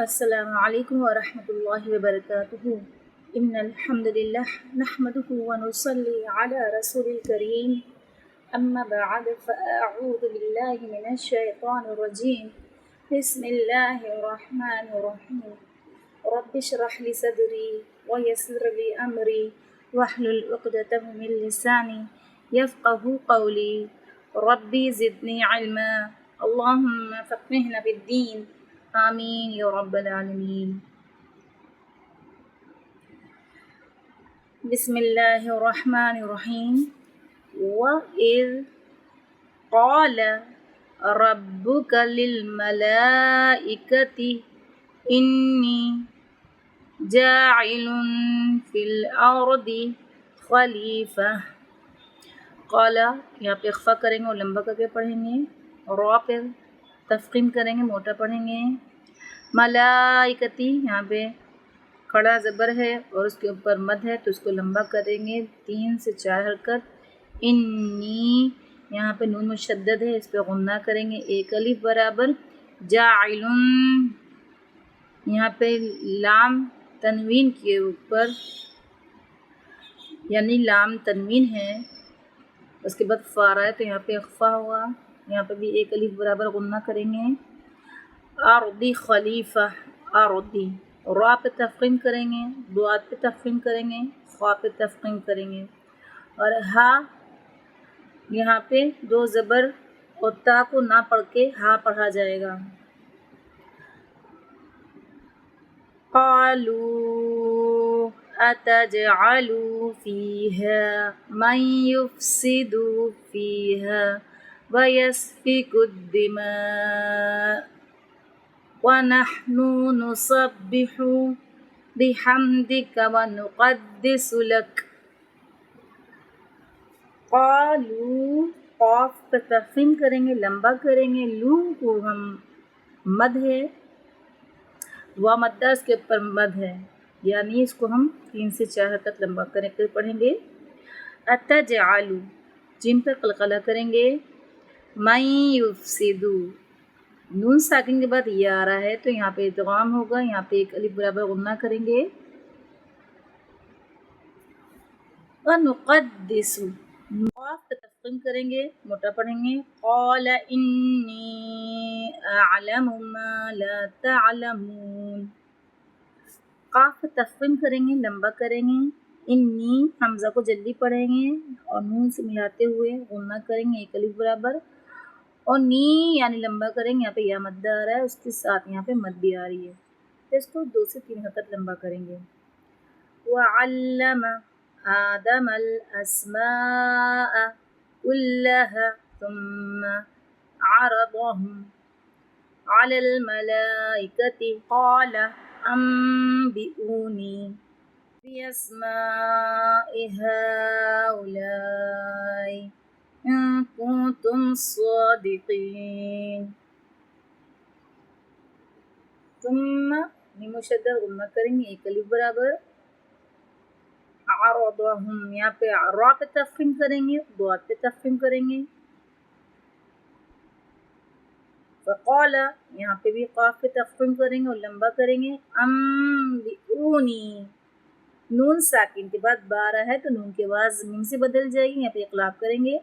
السلام علیکم ورحمۃ اللہ وبرکاتہ ان الحمد للہ نحمده ونصلی علی رسول الکریم اما بعد فاعوذ باللہ من الشیطان الرجیم بسم اللہ الرحمن الرحیم رب اشرح لی صدری ویسر لی امری واحلل عقدۃ من لسانی یفقهوا قولی ربی زدنی علما اللہم فقہنا فی الدین آمین یا رب العالمین۔ بسم اللہ الرحمن الرحیم۔ وَإِذْ قَالَ رَبُّكَ لِلْمَلَائِكَةِ إِنِّي جَاعِلٌ فِي الْأَرْضِ خَلِيفَةً۔ قَالَ یہاں پہ اخفا کریں گے اور لمبا کر کے پڑھیں گے، را پہ تفخیم کریں گے، موٹا پڑھیں گے۔ ملائکتی یہاں پہ کھڑا زبر ہے اور اس کے اوپر مد ہے تو اس کو لمبا کریں گے 3 سے 4 حرکت۔ انی یہاں پہ نون مشدد ہے، اس پہ غنہ کریں گے 1 الف برابر۔ جاعلن یہاں پہ لام تنوین کے اوپر یعنی لام تنوین ہے، اس کے بعد فارا ہے تو یہاں پہ اخفا ہوا، یہاں پہ بھی 1 الف برابر غنہ کریں گے۔ ارضی خلیفہ ارضی، را پہ تفخیم کریں گے، ضاد پہ تفخیم کریں گے، خا پہ تفخیم کریں گے، اور ہا یہاں پہ 2 زبر اور تا کو نہ پڑھ کے ہا پڑھا جائے گا۔ قالوا اتجعل فیہا من یفسد فیہا ویسفک الدماء وَنَحْنُ نُسَبِّحُ بِحَمْدِكَ وَنُقَدِّسُ لَكَ۔ قالوا قاف پہ تفخیم کریں گے، لمبا کریں گے، لون کو ہم مد ہے، وا مدہ اس کے اوپر مد ہے، یعنی اس کو ہم 3 سے 4 حرکت لمبا کریں کے پڑھیں گے۔ اتجعل جیم پہ قلقلہ کریں گے، من یفسد نون ساکن کے بعد یہ آ رہا ہے تو یہاں پہ ادغام ہوگا، یہاں پہ 1 الف برابر غنہ کریں گے۔ وَنُقَدِّسُ قاف پہ تفخیم کریں گے، موٹا پڑھیں گے۔ قَالَ إِنِّي أَعْلَمُ مَا لَا تَعْلَمُونَ قاف پہ تفخیم کریں گے، لمبا کریں گے۔ انی حمزہ کو جلدی پڑھیں گے اور نون سے ملاتے ہوئے غنہ کریں گے 1 الف برابر، اور نی یعنی لمبا کریں گے، یہاں پہ یا مد آ رہا ہے، اس کے ساتھ یہاں پہ مد بھی آ رہی ہے تو اس کو 2 سے 3 حرکت لمبا کریں گے۔ وَعَلَّمَ آدَمَ الْأَسْمَاءَ كُلَّهَا ثُمَّ عَرَضَهُمْ عَلَى الْمَلَائِكَةِ قَالَ أَنبِئُونِي بِأَسْمَاءِ هَؤُلَاءِ إِن كُنتُمْ صَادِقِينَ۔ ثم میم مشدد غنہ کریں گے 1 الف برابر۔ عرضہم یہاں پہ را پہ تفخیم کریں گے، ضاد پہ تفخیم کریں گے۔ فقال یہاں پہ بھی قاف پہ تفخیم کریں گے اور لمبا کریں گے۔ انبئونی نون ساکن کے بعد با رہا ہے تو نون کے بعد میم سے بدل جائے گی، یہاں پہ اقلاب کریں گے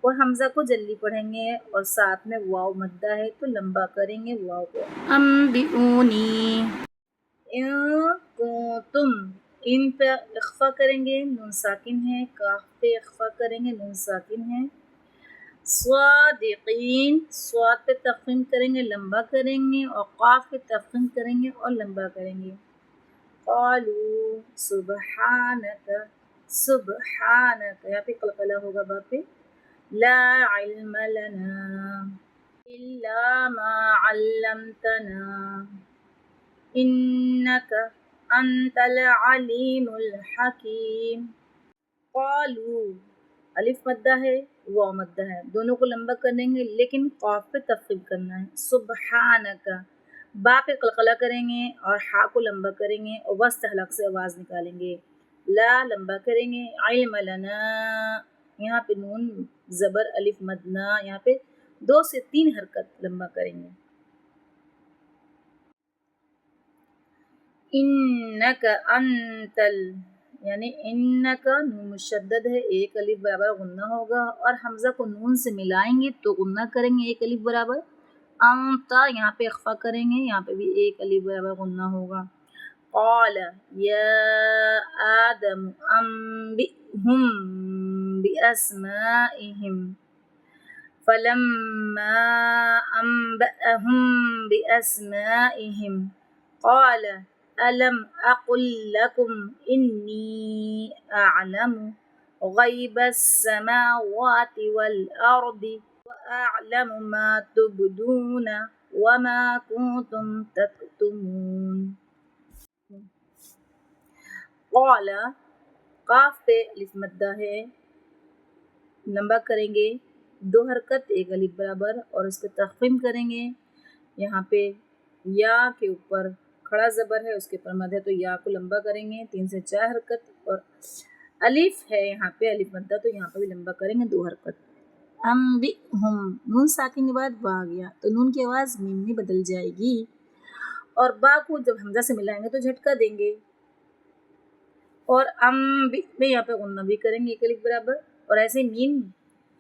اور حمزہ کو جلدی پڑھیں گے اور ساتھ میں واو مدہ ہے تو لمبا کریں گے واو کو۔ انبئونی ان کنتم ان پہ اخفا کریں گے، نون ساکن ہے، کاف پہ اخفا کریں گے، نون ساکن ہے۔ صادقین صاد پہ تفخیم کریں گے، لمبا کریں گے، اور قاف پہ تفخیم کریں گے اور لمبا کریں گے۔ قالوا سبحانک سبحانک یہاں پہ قلقلہ ہوگا با پہ۔ لا علم لنا الا ما علمتنا انک انت العلیم الحکیم۔ قالوا الف مدہ ہے، واو مدہ ہے، دونوں کو لمبا کریں گے لیکن قاف پہ تفخیم کرنا ہے۔ سبحانک با پہ قلقلہ کریں گے اور ہا کو لمبا کریں گے اور وسط حلق سے آواز نکالیں گے۔ لا لمبا کریں گے، علم لنا یہاں پہ نون زبر الف مدنا، یہاں پہ 2 سے 3 حرکت لمبا کریں گے۔ انک انتل، یعنی انک نون مشدد ہے، ایک الف برابر غنہ ہوگا، اور حمزہ کو نون سے ملائیں گے تو غنہ کریں گے ایک الف برابر. انتا یہاں پہ اخفا کریں گے، یہاں پہ بھی ایک الف برابر غنہ ہوگا. قال یا آدم انبئهم بأسمائهم فلما أنبأهم بأسمائهم قال ألم أقل لكم إني أعلم غيب السماوات والأرض وأعلم ما تبدون وما كنتم تكتمون. قال قاف پہ الف مدہ ہے، لمبا کریں گے 2 حرکت ایک الف برابر، اور اس کو تخفیم کریں گے. یہاں پہ یا کے اوپر کھڑا زبر ہے، اس کے اوپر مد ہے تو یا کو لمبا کریں گے 3 سے 4 حرکت، اور الف ہے یہاں پہ الف مدہ تو یہاں پہ بھی لمبا کریں گے 2 حرکت. انبئهم نون ساکن کے بعد با آ گیا تو نون کی آواز میم میں بدل جائے گی، اور با کو جب حمزہ سے ملائیں گے تو جھٹکا دیں گے. اور میں یہاں پہ غنہ بھی کریں گے ایک الف برابر، اور ایسے میم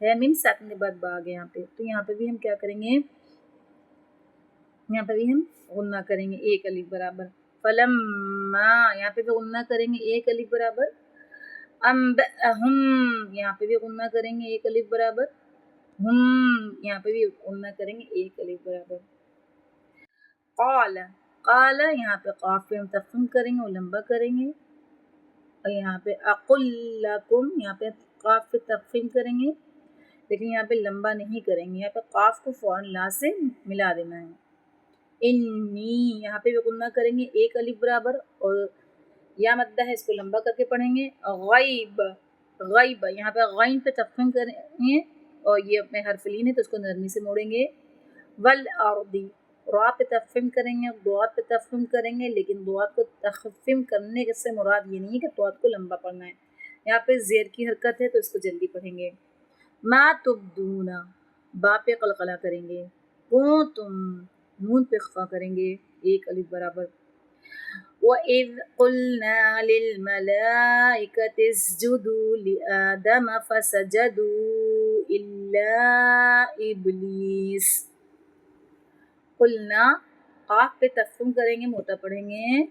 ہے، میم ساکن کے بعد با آ گیا یہاں پہ، تو یہاں پہ بھی ہم کیا کریں گے، یہاں پہ بھی ہم غنہ کریں گے ایک الف برابر. فلما یہاں پہ بھی غنہ کریں گے ایک الف برابر. انبئهم یہاں پہ بھی غنہ کریں گے ایک الف برابر. ہم یہاں پہ بھی غنہ کریں گے ایک الف برابر. قال قال یہاں پہ قاف پہ ہم تخفیف کریں گے اور لمبا کریں گے، اور یہاں پہ اقل لکم یہاں پہ قاف پہ تخفیف کریں گے، لیکن یہاں پہ لمبا نہیں کریں گے، یہاں پہ قاف کو فوراً لا سے ملا دینا ہے. انی یہاں پہ بھی غنہ کریں گے ایک الف برابر، اور یا مدہ ہے اس کو لمبا کر کے پڑھیں گے. غیب غیب یہاں پہ غین پہ تخفیف کریں گے، اور یہ اپنے حرف لین ہے تو اس کو نرمی سے موڑیں گے. والارضی را پہ تخفیف کریں گے، ضاد پہ تخفیف کریں گے، لیکن ضاد کو تخفیف کرنے سے مراد یہ نہیں ہے کہ ضاد کو لمبا پڑھنا ہے، یہاں پہ زیر کی حرکت ہے تو اس کو جلدی پڑھیں گے. ما تبدون با پہ قلقلہ کریں گے. کنتم نون پہ اخفا کریں گے ایک الف برابر. وَإِذْ قُلْنَا لِلْمَلَائِكَةِ اسْجُدُوا لِآدَمَ فَسَجَدُوا إِلَّا إِبْلِيسَ. قلنا قاف پہ تخفیف کریں گے، موٹا پڑھیں گے،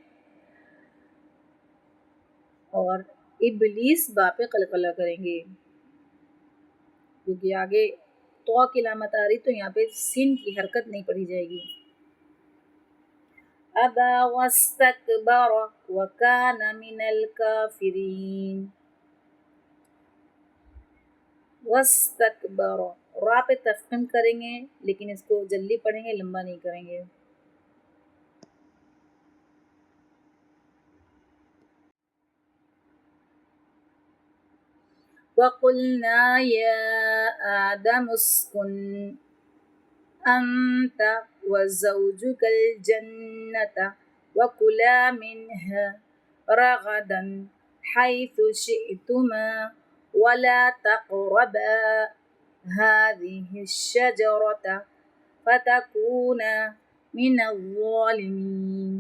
اور ابلیس با پہ قلقلہ کریں گے، کیونکہ آگے تو کی علامت آ رہی تو یہاں پہ سین کی حرکت نہیں پڑھی جائے گی. ابا واستکبر وکان من الکافرین. واستکبر را پہ تفخیم کریں گے، لیکن اس کو جلدی پڑھیں گے، لمبا نہیں کریں گے. وَقُلْنَا يَا آدَمُ اسْكُنْ أَنْتَ وَزَوْجُكَ الْجَنَّةَ وَكُلَا مِنْهَا رَغَدًا حَيْثُ شِئْتُمَا وَلَا تَقْرَبَا هَذِهِ الشَّجَرَةَ فَتَكُونَا مِنَ الظَّالِمِينَ.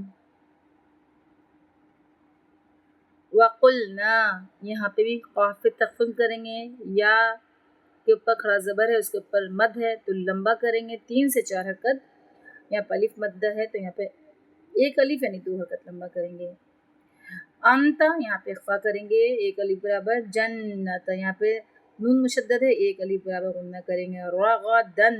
وَقُلْنَا یہاں پہ بھی قاف پہ تخفیف کریں گے، یا کے اوپر کھڑا زبر ہے، اس کے اوپر مد ہے تو لمبا کریں گے 3 سے 4 حرکت. یہاں پہ الف مدہ ہے تو یہاں پہ ایک الف یعنی 2 حرکت لمبا کریں گے. انتا یہاں پہ اخفا کریں گے ایک الف برابر. جنت یہاں پہ نون مشدد ہے، ایک الف برابر غنہ کریں گے. رغدن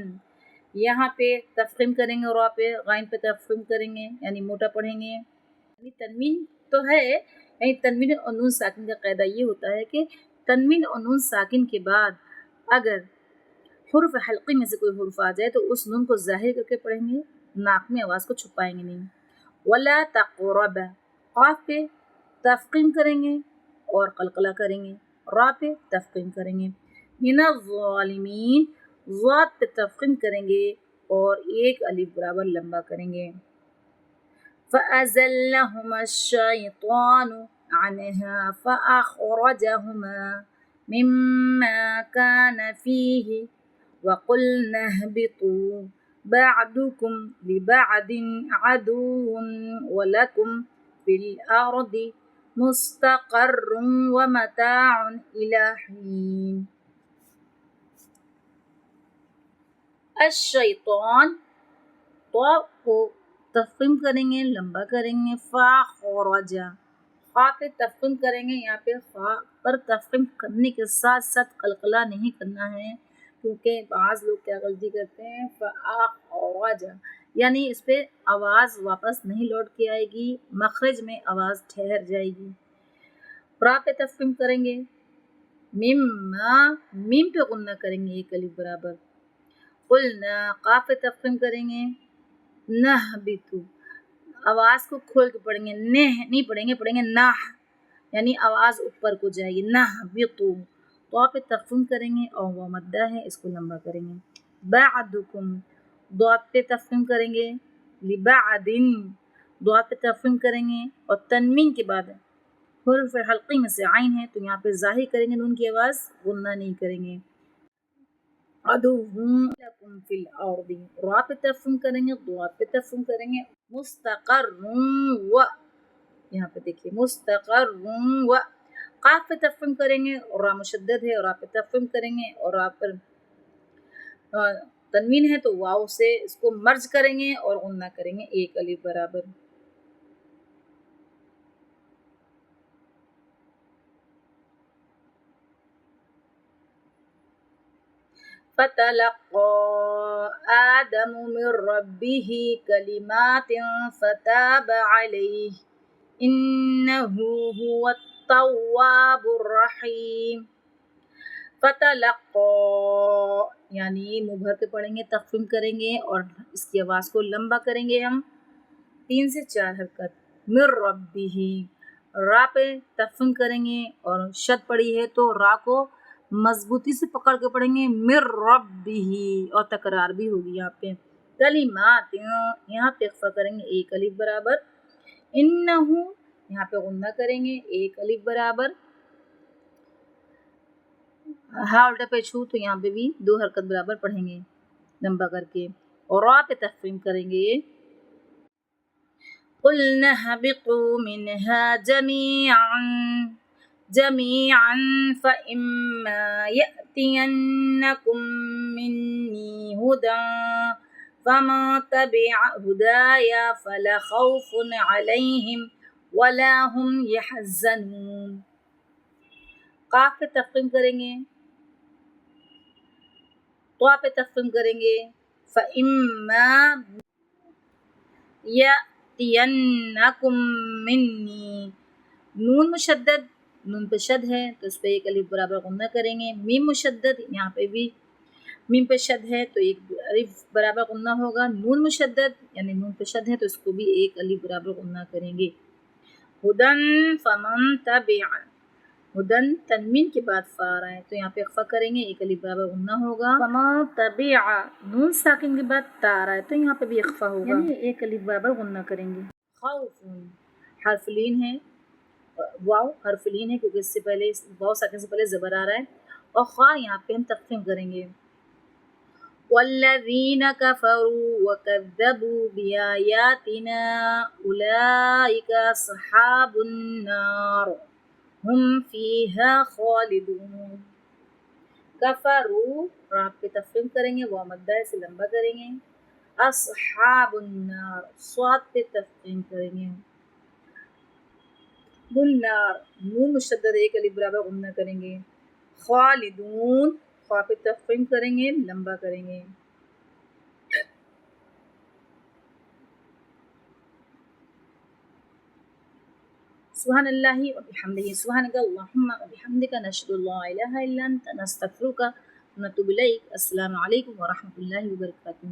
یہاں پہ تفخیم کریں گے، را پہ غائن پہ تفخیم کریں گے یعنی موٹا پڑھیں گے. یعنی تنوین تو ہے، یعنی تنوین اور نون ساکن کا قاعدہ یہ ہوتا ہے کہ تنوین اور نون ساکن کے بعد اگر حرف حلقی میں سے کوئی حرف آ جائے تو اس نون کو ظاہر کر کے پڑھیں گے، ناک میں آواز کو چھپائیں گے نہیں. ولا تقرب قاف پہ تفخیم کریں گے اور قلقلہ کریں گے، را پہ تفخیم کریں گے. من الظالمین ضاد پہ تفخیم کریں گے اور ایک الف برابر لمبا کریں گے. فَأَزَلَّهُمَا الشَّيْطَانُ عَنْهَا فَأَخْرَجَهُمَا مِمَّا كَانَ فِيهِ وَقُلْنَا اهْبِطُوا بَعْضُكُمْ لِبَعْضٍ عَدُوٌّ وَلَكُمْ فی الارض مستقر ومتاع الی حین. الشیطان تو کو تفخیم کریں گے، لمبا کریں گے. فخرج خا پہ تفخیم کریں گے. یہاں پہ خا پر تفخیم کرنے کے ساتھ ساتھ قلقلہ نہیں کرنا ہے، کیونکہ بعض لوگ کیا غلطی کرتے ہیں، فخرج یعنی اس پہ آواز واپس نہیں لوٹ کے آئے گی، مخرج میں آواز ٹھہر جائے گی. را پہ تفخیم کریں گے. میم پہ غنہ کریں گے ایک الف برابر. قلنا قاف پہ تفخیم کریں گے. نہبتو آواز کو کھول کے پڑھیں گے، نہ نہیں پڑھیں گے، پڑھیں گے نہ، یعنی آواز اوپر کو جائے گی. نہبتو تو پہ تفخیم کریں گے اور وہ مدہ ہے، اس کو لمبا کریں گے. بعدکم ضاد پہ تفخیم کریں گے. لبعدن ضاد پہ تفخیم کریں گے اور تنوین کے بعد حرف حلقی میں سے عین ہے تو یہاں پہ ظاہر کریں گے، نون کی آواز غنہ نہیں کریں گے. عدو لکم فی الارض را پہ تفخیم کریں گے، ضاد پہ تفخیم کریں گے. مستقر و یہاں پہ دیکھیے مستقر و قاف پہ تفخیم کریں گے اور را مشدد ہے اور را پہ تفخیم کریں گے اور را پر تنوین ہے تو واو سے اس کو مرج کریں گے اور غنہ کریں گے ایک الف برابر. فتلقى آدم من ربه كلمات فتاب عليه إنه هو التواب الرحيم. فتلقى یعنی منہ بھر کے پڑھیں گے، تفخیم کریں گے اور اس کی آواز کو لمبا کریں گے ہم 3 سے 4 حرکت. من ربه را پہ تفخیم کریں گے اور شد پڑی ہے تو را کو مضبوطی سے پکڑ کے پڑھیں گے. من ربه اور تکرار بھی ہوگی یہاں پہ. کلمات یہاں پہ اخفا کریں گے ایک الف برابر. انہو یہاں پہ غنہ کریں گے ایک الف برابر. ہا الٹا پیش ہو تو یہاں پہ بھی 2 حرکت برابر پڑھیں گے لمبا کر کے اور را پہ تفخیم کریں گے. قلنا اهبطوا منها جميعا فإما يأتينكم مني هدى فمن تبع هداي فلا خوف عليهم ولا هم يحزنون. قاف پہ تفخیم کریں گے، طا پہ تفخیم کریں گے. فإما يأتينكم مني نون مشدد، نون پہ شد ہے تو اس پہ ایک الف برابر غنہ کریں گے. میم مشدد یہاں پہ بھی میم پہ شد ہے تو ایک الف برابر غنہ ہوگا. نون مشدد یعنی نون پہ شد ہے تو اس کو بھی ایک الف برابر غنہ کریں گے. ہدن فمن تبع ہدن تنوین کے بعد فا آ رہا ہے تو یہاں پہ اخفا کریں گے ایک الف برابر غنہ ہوگا. فمن تبع نون ساکن کے بعد تا آ رہا ہے تو یہاں پہ بھی اخفا ہوگا، یعنی ایک الف برابر غنہ کریں گے. خوف حرف لین ہے، واو حرف لین ہے کیونکہ اس سے پہلے واو ساکن سے پہلے زبر آ رہا ہے اور خا یہاں پہ ہم تفخیم کریں گے. والذین کفروا وکذبوا بآیاتنا اولئک اصحاب النار ہم فیہا خالدون. کفروا را پہ تفخیم کریں گے، واو مدہ سے لمبا کریں گے. اصحاب النار صاد پہ تفخیم کریں گے. النار نون مشدد ایک الف برابر غنہ کریں گے. خالدون خا پہ تفخیم کریں گے، لمبا کریں گے. سبحان اللہ و بحمدہ سبحانک اللہم و بحمدک نشہد ان لا الہ الا انت نستغفرک و نتوب الیک. السلام علیکم و رحمۃ اللہ وبرکاتہ.